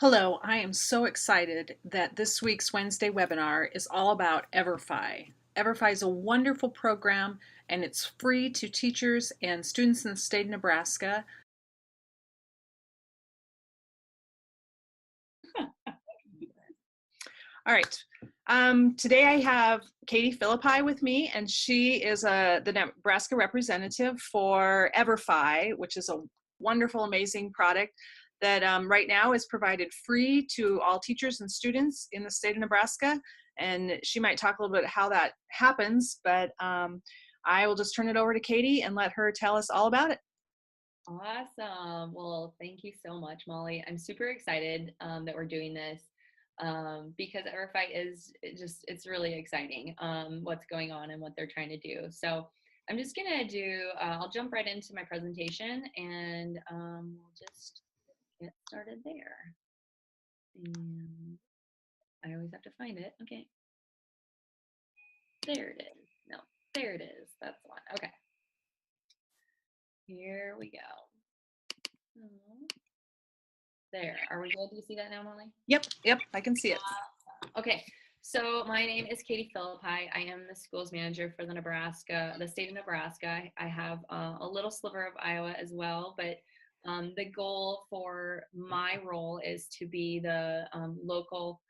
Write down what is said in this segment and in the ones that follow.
Hello, I am so excited that this week's Wednesday webinar is all about EverFi. EverFi is a wonderful program and it's free to teachers and students in the state of Nebraska. All right. Today I have Katie Philippi with me, and she is the Nebraska representative for EverFi, which is a wonderful, amazing product that right now is provided free to all teachers and students in the state of Nebraska. And she might talk a little bit how that happens, but I will just turn it over to Katie and let her tell us all about it. Awesome. Well, thank you so much, Molly. I'm super excited that we're doing this because EverFi is it's really exciting what's going on and what they're trying to do. So I'm just going to I'll jump right into my presentation and we'll just get started there. And I always have to find it. Okay. There it is. No, there it is. That's the one. Okay. Here we go. There. Are we good? Do you see that now, Molly? Yep, I can see it. Okay. So my name is Katie Philippi. I am the schools manager for the state of Nebraska. I have a little sliver of Iowa as well, but the goal for my role is to be the local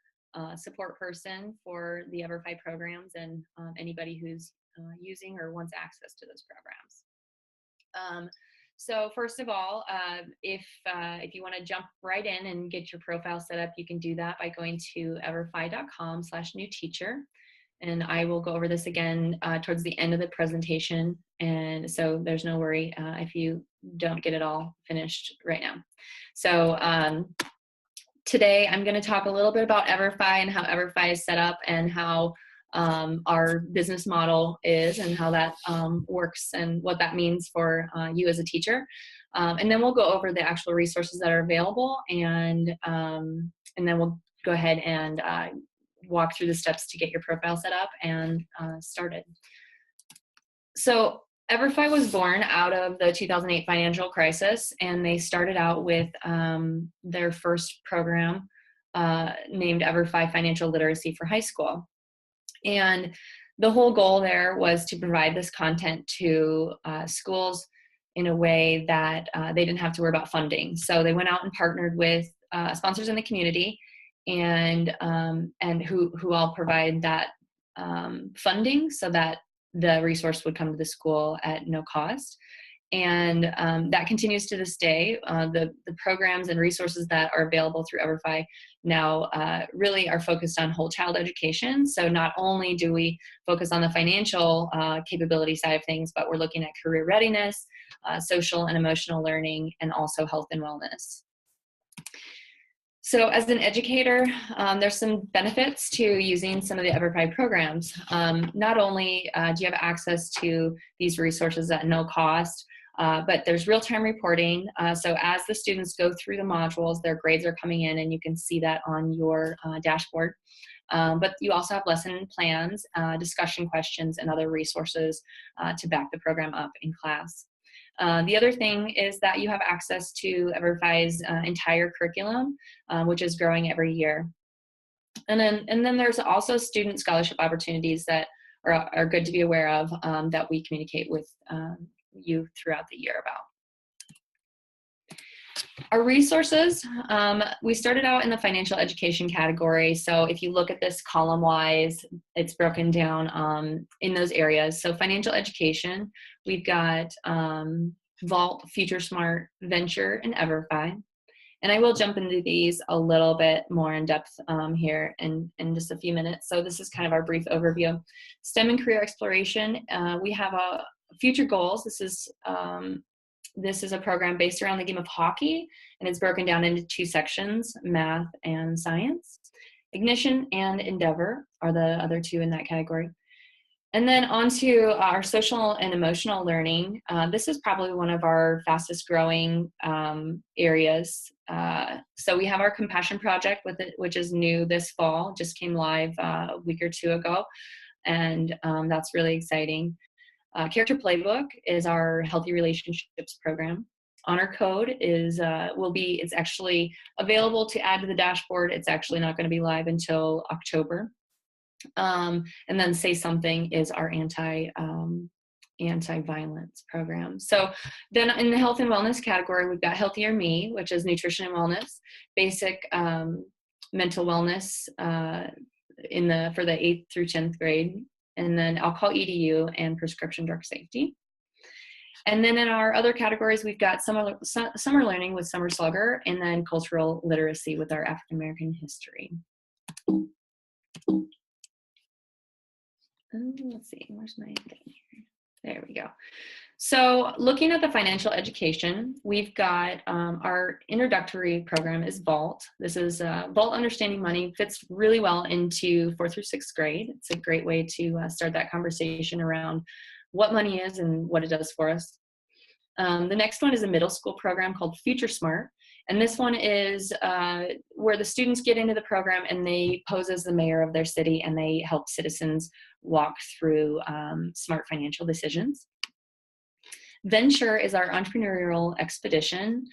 support person for the EverFi programs and anybody who's using or wants access to those programs. So first of all, if you want to jump right in and get your profile set up, you can do that by going to everfi.com/new teacher. And I will go over this again towards the end of the presentation. And so there's no worry if you don't get it all finished right now. So today I'm going to talk a little bit about EverFi and how EverFi is set up and how our business model is and how that works and what that means for you as a teacher. And then we'll go over the actual resources that are available, and then we'll go ahead and walk through the steps to get your profile set up and started. So EverFi was born out of the 2008 financial crisis, and they started out with their first program named EverFi Financial Literacy for High School. And the whole goal there was to provide this content to schools in a way that they didn't have to worry about funding. So they went out and partnered with sponsors in the community and who all provide that funding so that the resource would come to the school at no cost. And that continues to this day. The programs and resources that are available through EverFi now really are focused on whole child education. So not only do we focus on the financial capability side of things, but we're looking at career readiness, social and emotional learning, and also health and wellness. So as an educator, there's some benefits to using some of the EverFi programs. Not only do you have access to these resources at no cost, but there's real-time reporting. So as the students go through the modules, their grades are coming in and you can see that on your dashboard. But you also have lesson plans, discussion questions, and other resources to back the program up in class. The other thing is that you have access to EverFi's entire curriculum, which is growing every year. And then there's also student scholarship opportunities that are good to be aware of that we communicate with you throughout the year about. Our resources, we started out in the financial education category. So if you look at this column-wise, it's broken down in those areas. So financial education, we've got Vault, Future Smart, Venture, and EverFi. And I will jump into these a little bit more in depth here in just a few minutes. So this is kind of our brief overview. STEM and career exploration, we have a future goals. This is a program based around the game of hockey, and it's broken down into two sections, math and science. Ignition and Endeavor are the other two in that category. And then on to our social and emotional learning. This is probably one of our fastest growing areas. So we have our Compassion Project with it, which is new this fall, just came live a week or two ago. And that's really exciting. Character Playbook is our healthy relationships program. Honor code is it's actually available to add to the dashboard. It's actually not going to be live until October. And then Say Something is our anti-violence program. So then in the health and wellness category, we've got Healthier Me, which is nutrition and wellness, basic mental wellness for the 8th through 10th grade, and then Alcohol EDU and prescription drug safety. And then in our other categories, we've got summer learning with Summer Slugger, and then cultural literacy with our African American history. Let's see, where's my thing here? There we go. So looking at the financial education, we've got our introductory program is Vault. This is Vault Understanding Money, fits really well into 4th through 6th grade. It's a great way to start that conversation around what money is and what it does for us. The next one is a middle school program called Future Smart. And this one is where the students get into the program and they pose as the mayor of their city and they help citizens walk through smart financial decisions. Venture is our entrepreneurial expedition,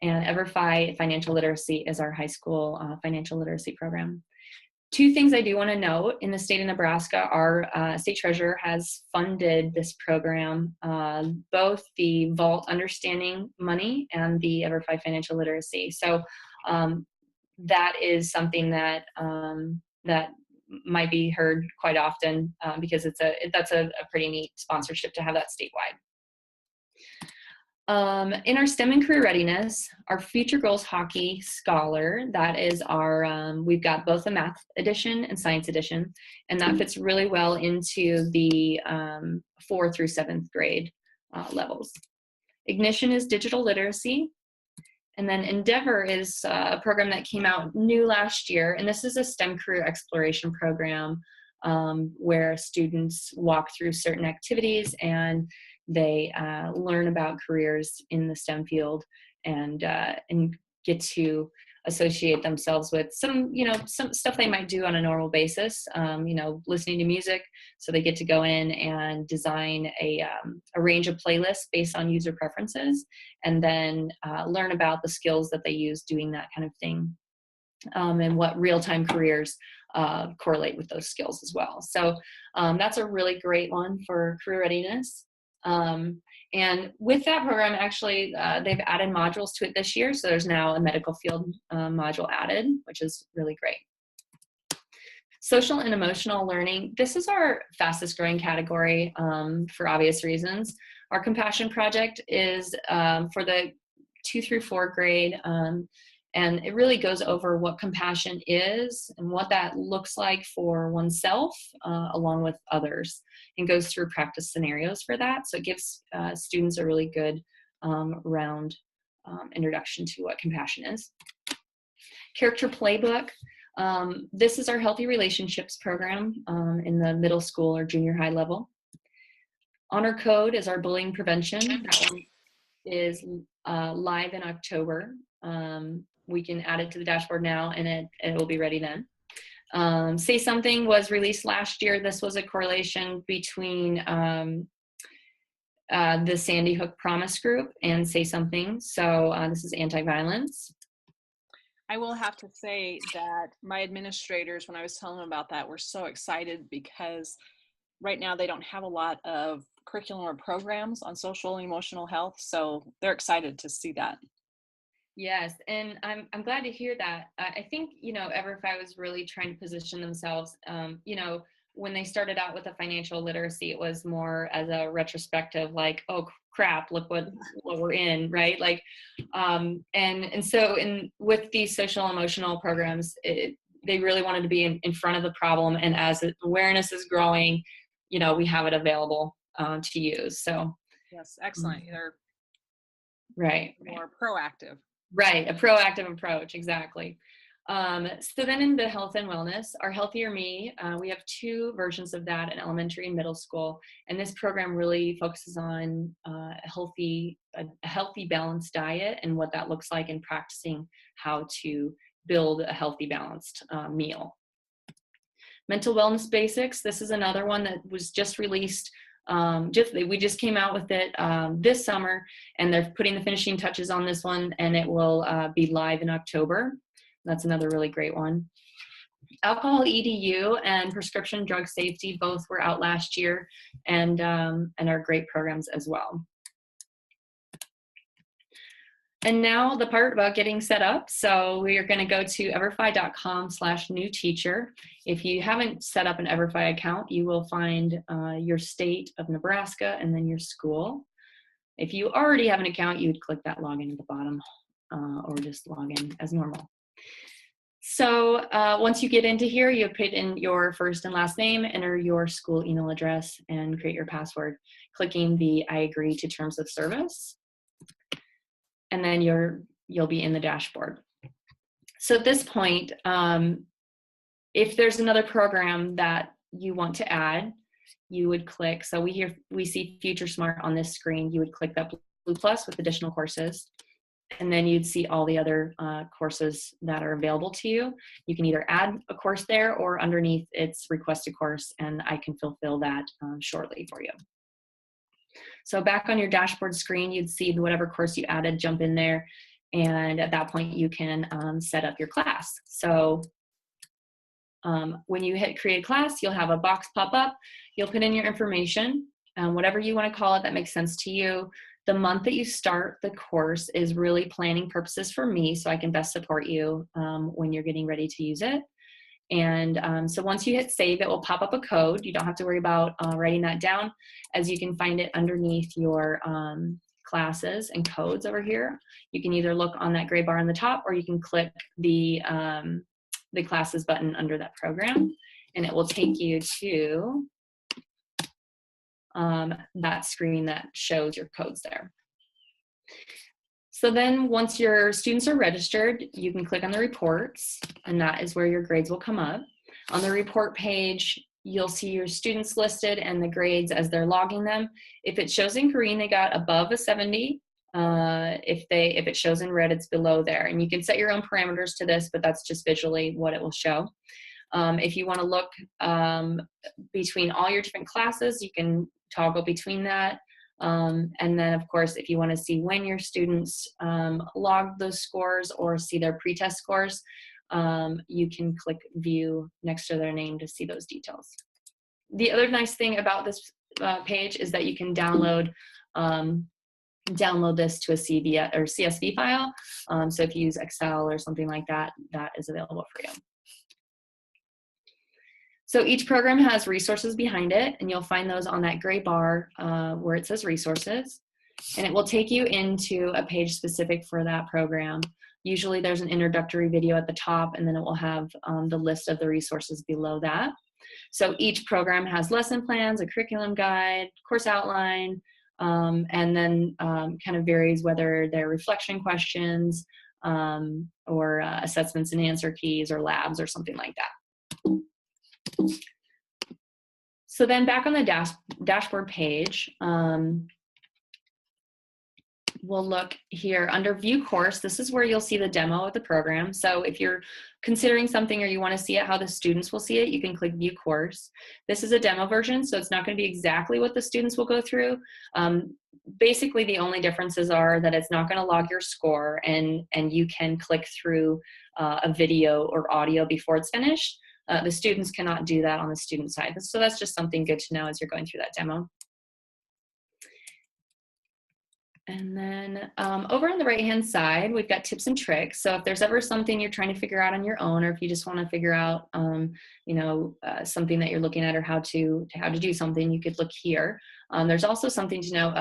and EverFi Financial Literacy is our high school financial literacy program. Two things I do want to note: in the state of Nebraska, our state treasurer has funded this program, both the Vault Understanding Money and the EverFi Financial Literacy. So that is something that that might be heard quite often because that's a pretty neat sponsorship to have that statewide. In our STEM and career readiness, our Future Girls Hockey Scholar, that is our, we've got both the math edition and science edition, and that fits really well into the 4th through 7th grade levels. Ignition is digital literacy. And then Endeavor is a program that came out new last year, and this is a STEM career exploration program where students walk through certain activities and they learn about careers in the STEM field and get to associate themselves with some stuff they might do on a normal basis, listening to music. So they get to go in and design a range of playlists based on user preferences, and then learn about the skills that they use doing that kind of thing, and what real-time careers correlate with those skills as well. So that's a really great one for career readiness. And with that program, actually, they've added modules to it this year. So there's now a medical field module added, which is really great. Social and emotional learning. This is our fastest growing category for obvious reasons. Our Compassion Project is for the 2 through 4 grade. And it really goes over what compassion is and what that looks like for oneself along with others, and goes through practice scenarios for that. So it gives students a really good round introduction to what compassion is. Character Playbook. This is our Healthy Relationships program in the middle school or junior high level. Honor Code is our bullying prevention. That one is live in October. We can add it to the dashboard now, and it will be ready then. Say Something was released last year. This was a correlation between the Sandy Hook Promise Group and Say Something. So this is anti-violence. I will have to say that my administrators, when I was telling them about that, were so excited because right now they don't have a lot of curriculum or programs on social and emotional health. So they're excited to see that. Yes, and I'm glad to hear that. I think, EverFi was really trying to position themselves, when they started out with the financial literacy, it was more as a retrospective, like, oh crap, look what we're in, right? Like, and so with these social emotional programs, they really wanted to be in front of the problem, and as awareness is growing, we have it available to use. So yes, excellent. They're more proactive. Right, a proactive approach, exactly. So then in the health and wellness, our Healthier Me, we have 2 versions of that in elementary and middle school. And this program really focuses on a healthy, balanced diet and what that looks like, and practicing how to build a healthy, balanced meal. Mental Wellness Basics, this is another one that was just released We just came out with it this summer, and they're putting the finishing touches on this one, and it will be live in October. That's another really great one. Alcohol EDU and prescription drug safety both were out last year, and are great programs as well. And now the part about getting set up. So we are going to go to everfi.com/new teacher. If you haven't set up an EverFi account, you will find your state of Nebraska and then your school. If you already have an account, you would click that login at the bottom, or just log in as normal. So once you get into here, you put in your first and last name, enter your school email address, and create your password, clicking the I agree to terms of service. And then you'll be in the dashboard. So at this point, if there's another program that you want to add, you would click. So we see Future Smart on this screen. You would click that blue plus with additional courses, and then you'd see all the other courses that are available to you. You can either add a course there, or underneath it's request a course, and I can fulfill that shortly for you. So back on your dashboard screen, you'd see whatever course you added, jump in there, and at that point you can set up your class. So when you hit create class, you'll have a box pop up. You'll put in your information, whatever you want to call it that makes sense to you. The month that you start the course is really planning purposes for me, so I can best support you when you're getting ready to use it. And so once you hit save, it will pop up a code. You don't have to worry about writing that down, as you can find it underneath your classes and codes over here. You can either look on that gray bar on the top, or you can click the classes button under that program, and it will take you to that screen that shows your codes there. So then once your students are registered, you can click on the reports, and that is where your grades will come up. On the report page, you'll see your students listed and the grades as they're logging them. If it shows in green, they got above a 70. If it shows in red, it's below there. And you can set your own parameters to this, but that's just visually what it will show. If you want to look between all your different classes, you can toggle between that. And then, of course, if you want to see when your students log those scores or see their pretest scores, you can click view next to their name to see those details. The other nice thing about this page is that you can download this to a CSV or CSV file. So if you use Excel or something like that, that is available for you. So each program has resources behind it, and you'll find those on that gray bar where it says resources. And it will take you into a page specific for that program. Usually there's an introductory video at the top, and then it will have the list of the resources below that. So each program has lesson plans, a curriculum guide, course outline, and then kind of varies whether they're reflection questions or assessments and answer keys or labs or something like that. So then back on the dashboard page, we'll look here under view course. This is where you'll see the demo of the program. So if you're considering something or you want to see it how the students will see it, you can click view course. This is a demo version, so it's not going to be exactly what the students will go through. Basically, the only differences are that it's not going to log your score, and you can click through a video or audio before it's finished. The students cannot do that on the student side. So that's just something good to know as you're going through that demo. And then over on the right-hand side, we've got tips and tricks. So if there's ever something you're trying to figure out on your own, or if you just want to figure out, something that you're looking at, or how to do something, you could look here. There's also something to know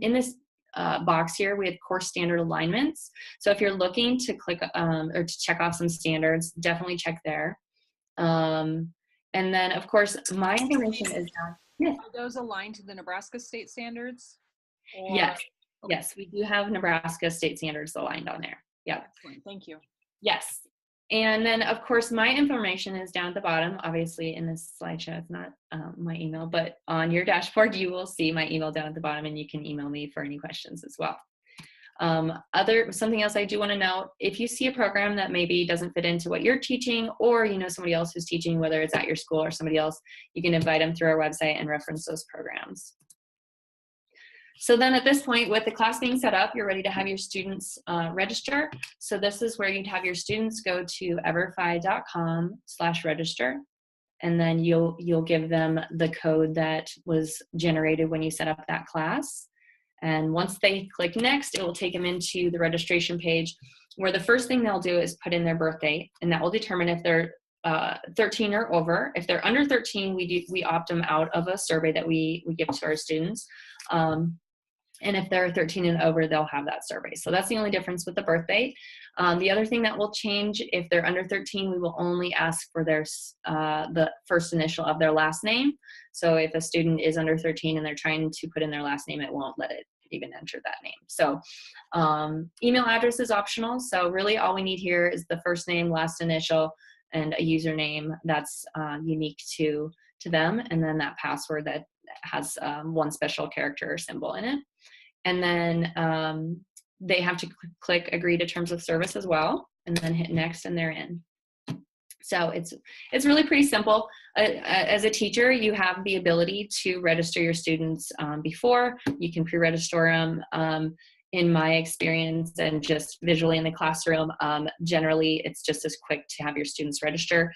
in this box here, we have course standard alignments. So if you're looking to click or to check off some standards, definitely check there. And then, of course, my information is down. Yes. Are those aligned to the Nebraska state standards? Or, yes. Okay. Yes, we do have Nebraska state standards aligned on there. Yeah. Excellent. Thank you. Yes. And then, of course, my information is down at the bottom. Obviously, in this slideshow, it's not my email, but on your dashboard, you will see my email down at the bottom, and you can email me for any questions as well. Something else I do want to note, if you see a program that maybe doesn't fit into what you're teaching, or you know somebody else who's teaching, whether it's at your school or somebody else, you can invite them through our website and reference those programs. So then at this point, with the class being set up, you're ready to have your students register. So this is where you'd have your students go to everfi.com/register. And then you'll give them the code that was generated when you set up that class. And once they click next, it will take them into the registration page, where the first thing they'll do is put in their birth date, and that will determine if they're 13 or over. If they're under 13, we opt them out of a survey that we give to our students. And if they're 13 and over, they'll have that survey. So that's the only difference with the birth date. The other thing that will change, if they're under 13, we will only ask for the first initial of their last name. So if a student is under 13 and they're trying to put in their last name, it won't let it even enter that name. So email address is optional. So really all we need here is the first name, last initial, and a username that's unique to them, and then that password that has one special character or symbol in it. And then they have to click agree to terms of service as well, and then hit next, and they're in. So it's really pretty simple. As a teacher, you have the ability to register your students before. You can pre-register them. In my experience and just visually in the classroom, generally it's just as quick to have your students register.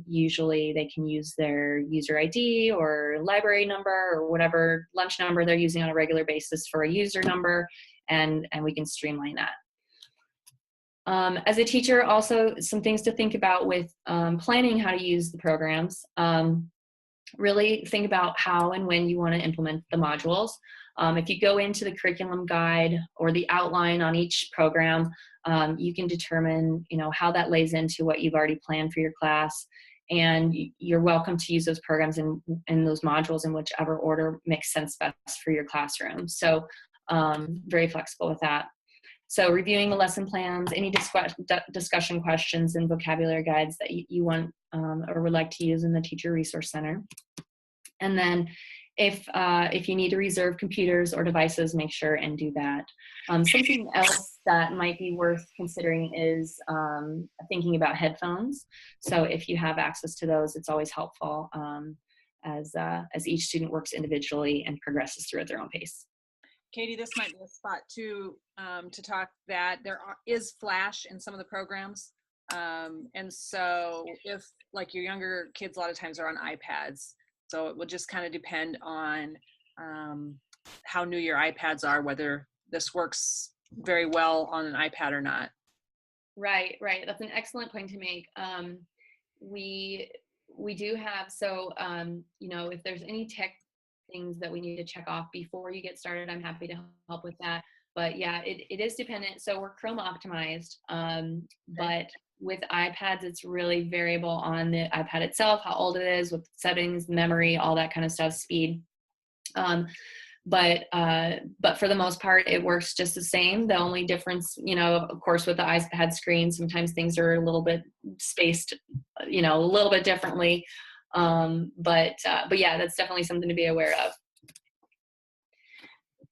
Usually they can use their user ID or library number or whatever lunch number they're using on a regular basis for a user number, and we can streamline that. As a teacher, also some things to think about with planning how to use the programs. Really think about how and when you want to implement the modules. If you go into the curriculum guide or the outline on each program, you can determine, how that lays into what you've already planned for your class. And you're welcome to use those programs and those modules in whichever order makes sense best for your classroom. So very flexible with that. So reviewing the lesson plans, any discussion questions and vocabulary guides that you want or would like to use in the Teacher Resource Center. And then if you need to reserve computers or devices, make sure and do that. Something else that might be worth considering is thinking about headphones. So if you have access to those, it's always helpful as each student works individually and progresses through at their own pace. Katie, this might be a spot to talk that there is Flash in some of the programs. And so if like your younger kids, a lot of times are on iPads. So it will just kind of depend on how new your iPads are, whether this works very well on an iPad or not. Right. That's an excellent point to make. We do have, so, if there's any tech things that we need to check off before you get started, I'm happy to help with that. But yeah, it is dependent. So we're Chrome optimized, but with iPads, it's really variable on the iPad itself, how old it is, with settings, memory, all that kind of stuff, speed. But for the most part, it works just the same. The only difference, of course, with the iPad screen, sometimes things are a little bit spaced, a little bit differently. But yeah, that's definitely something to be aware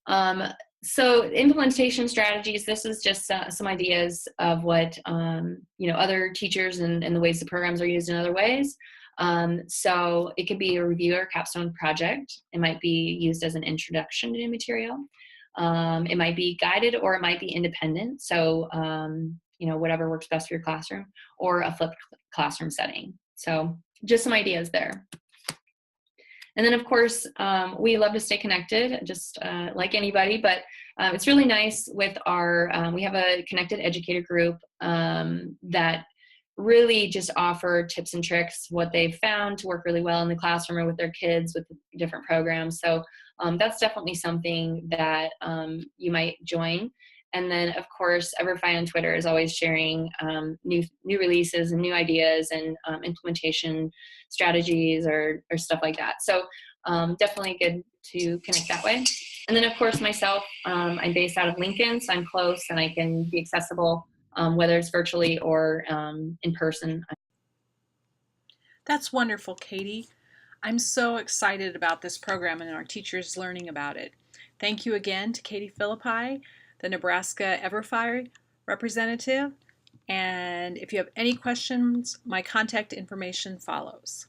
of. So implementation strategies, this is just some ideas of what, other teachers and the ways the programs are used in other ways. So it could be a review or capstone project. It might be used as an introduction to new material. It might be guided, or it might be independent. So, whatever works best for your classroom, or a flipped classroom setting. So just some ideas there. And then, of course, we love to stay connected, just like anybody, but it's really nice with our, we have a connected educator group that really just offer tips and tricks, what they've found to work really well in the classroom or with their kids with different programs. So that's definitely something that you might join. And then, of course, EverFi on Twitter is always sharing new releases and new ideas and implementation strategies or stuff like that. So definitely good to connect that way. And then, of course, myself, I'm based out of Lincoln, so I'm close and I can be accessible, whether it's virtually or in person. That's wonderful, Katie. I'm so excited about this program and our teachers learning about it. Thank you again to Katie Philippi, the Nebraska EverFi representative. And if you have any questions, my contact information follows.